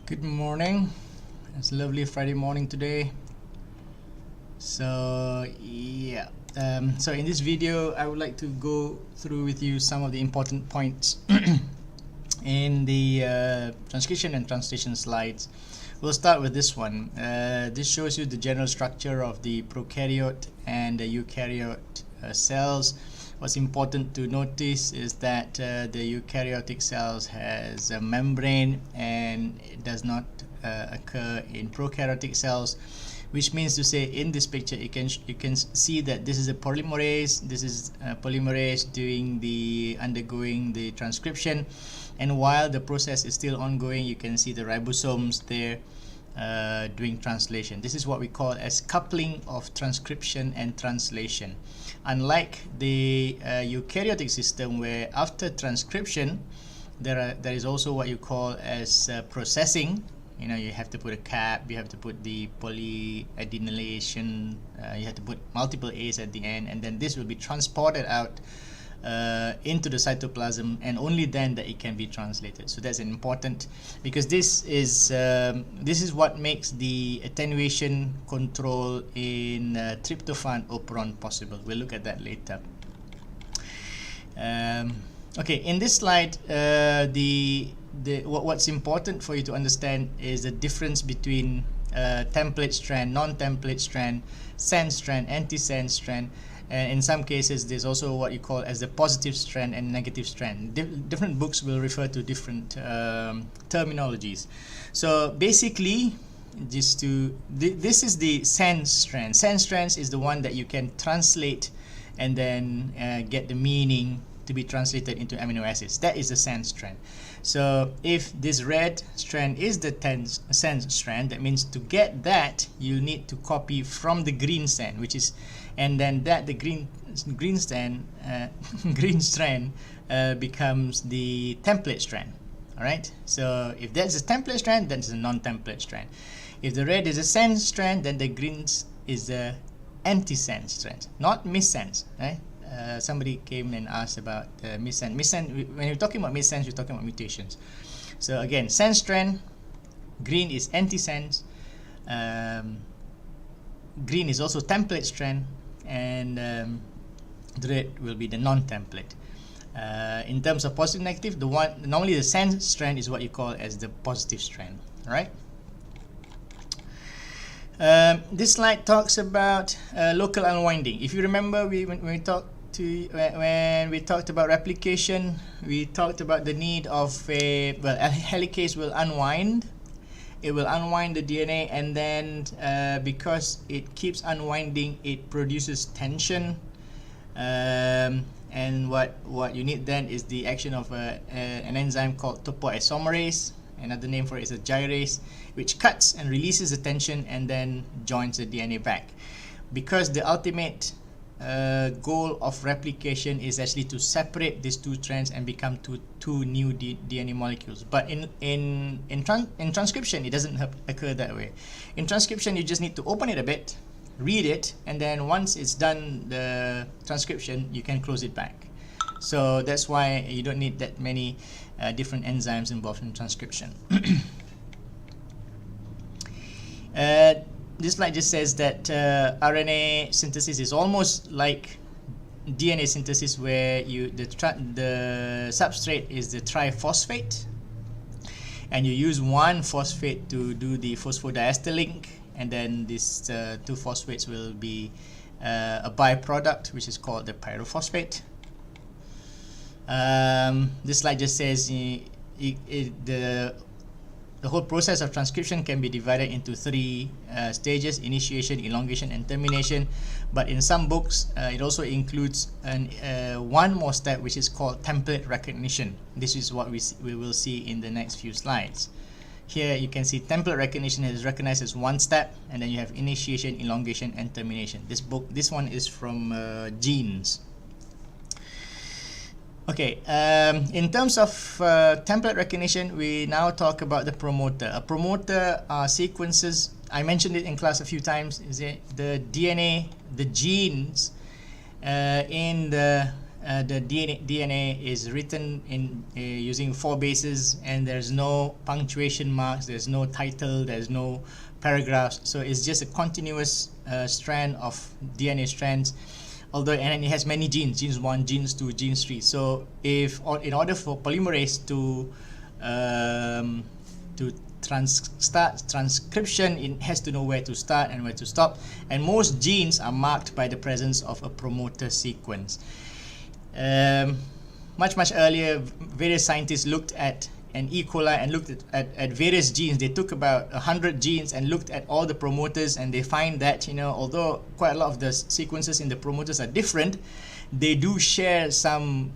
Good morning. It's a lovely Friday morning today. So yeah, so in this video I would like to go through with you some of the important points in the transcription and translation slides. We'll start with this one. This shows you the general structure of the prokaryote and the eukaryote cells. What's important to notice is that the eukaryotic cells has a membrane and it does not occur in prokaryotic cells, which means to say in this picture you can see that this is a polymerase. This is a polymerase undergoing the transcription, and while the process is still ongoing, you can see the ribosomes there doing translation. This is what we call as coupling of transcription and translation. Unlike the eukaryotic system, where after transcription there is also what you call as processing. You know, you have to put a cap, you have to put the polyadenylation, you have to put multiple A's at the end, and then this will be transported out into the cytoplasm, and only then that it can be translated. So that's important, because this is what makes the attenuation control in tryptophan operon possible. We'll look at that later. Okay, in this slide, what's important for you to understand is the difference between template strand, non-template strand, sense strand, anti-sense strand. And in some cases, there's also what you call as the positive strand and negative strand. Different books will refer to different terminologies. So basically, this is the sense strand. Sense strands is the one that you can translate and then get the meaning to be translated into amino acids. That is the sense strand. So if this red strand is the sense strand, that means to get that you need to copy from the green strand, which is, and then the green strand becomes the template strand. All right. So if that's a template strand, then it's a non-template strand. If the red is a sense strand, then the green is the anti-sense strand, not missense. Right? Somebody came and asked about missense. Missense. When you're talking about missense, you're talking about mutations. So again, sense strand, green is anti-sense. Green is also template strand, and the red will be the non-template. In terms of positive negative, normally the sense strand is what you call as the positive strand. All right. This slide talks about local unwinding. If you remember, when we talked about replication, we talked about the need of a helicase will unwind. It will unwind the DNA, and then because it keeps unwinding, it produces tension. And what you need then is the action of an enzyme called topoisomerase. Another name for it is a gyrase, which cuts and releases the tension and then joins the DNA back. Because the ultimate goal of replication is actually to separate these two strands and become two new DNA molecules. But in transcription, it doesn't occur that way. In transcription, you just need to open it a bit, read it, and then once it's done the transcription, you can close it back. So that's why you don't need that many different enzymes involved in transcription. This slide just says that RNA synthesis is almost like DNA synthesis, where the substrate is the triphosphate, and you use one phosphate to do the phosphodiester link, and then these two phosphates will be a byproduct, which is called the pyrophosphate. This slide just says the whole process of transcription can be divided into three stages: initiation, elongation, and termination. But in some books, it also includes one more step, which is called template recognition. This is what we will see in the next few slides. Here you can see template recognition is recognized as one step, and then you have initiation, elongation, and termination. This one is from Genes. Okay, in terms of template recognition, we now talk about the promoter. A promoter are sequences, I mentioned it in class a few times, is it the DNA, the genes in the the DNA is written in using 4 bases, and there's no punctuation marks, there's no title, there's no paragraphs, so it's just a continuous strand of DNA strands. Although, and it has many genes, genes 1, genes 2, genes 3. So if in order for polymerase to start transcription, it has to know where to start and where to stop, and most genes are marked by the presence of a promoter sequence. Much earlier, various scientists looked at an E. coli and looked at various genes. They took about 100 genes and looked at all the promoters, and they find that, you know, although quite a lot of the sequences in the promoters are different, they do share some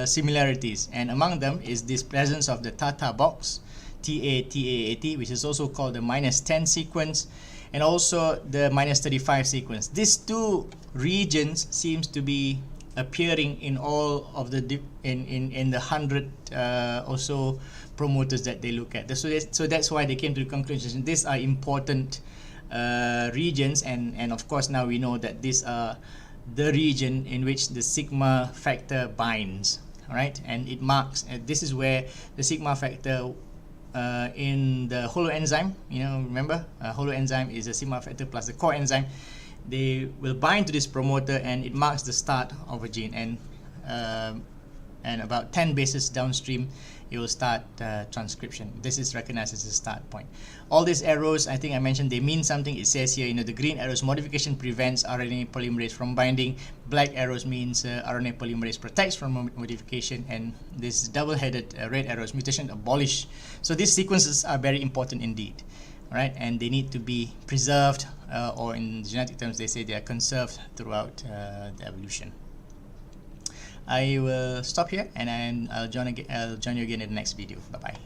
similarities, and among them is this presence of the Tata box, TATAAT, which is also called the -10 sequence, and also the -35 sequence. These two regions seems to be appearing in all of the in the 100 or so promoters that they look at. So that's why they came to the conclusion these are important regions, and of course now we know that these are the region in which the sigma factor binds. All right, and it marks, this is where the sigma factor in the holoenzyme, you know, remember holoenzyme is a sigma factor plus the core enzyme. They will bind to this promoter, and it marks the start of a gene, and about 10 bases downstream it will start transcription. This is recognized as a start point. All these arrows, I think I mentioned, they mean something. It says here, you know, the green arrows, modification prevents RNA polymerase from binding. Black arrows means RNA polymerase protects from modification, and this double-headed red arrows, mutation abolished. So these sequences are very important indeed. Right, and they need to be preserved, or in genetic terms they say they are conserved throughout the evolution. I will stop here, and I'll join you again in the next video. Bye bye.